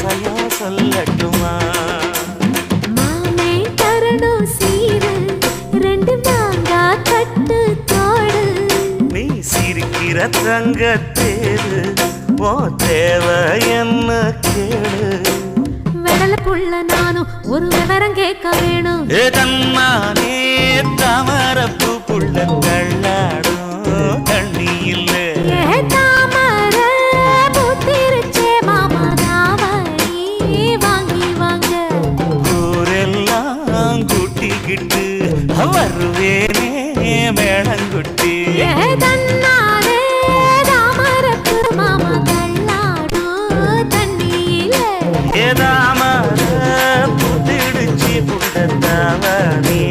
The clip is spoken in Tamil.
ரகசியம் சொல்லட்டுமா? மாமே தரணும் சீரு, ரெண்டு மாங்கா கட்டு தோடு. நீ சிரிக்கிற தங்கத்தேரு, ஓ தேவை என்ன கேளு. வெடல புள்ள நானும் ஒரு விவரம் கேட்க வேணும். தன்னானே தாமரப்பு புள்ள தள்ளாடும் தண்ணி இல்ல. தாமர பூத்திருச்சே மாமா தாவணி வாங்கி வாங்க. ஊரெல்லாம் கூட்டிக்கிட்டு வருவேனே மேளங்குட்டி. தன்னாலே தாமரப்பு மாமா தள்ளாடும் தண்ணியில. தாமர புத்திடுச்சி புள்ள தாவணி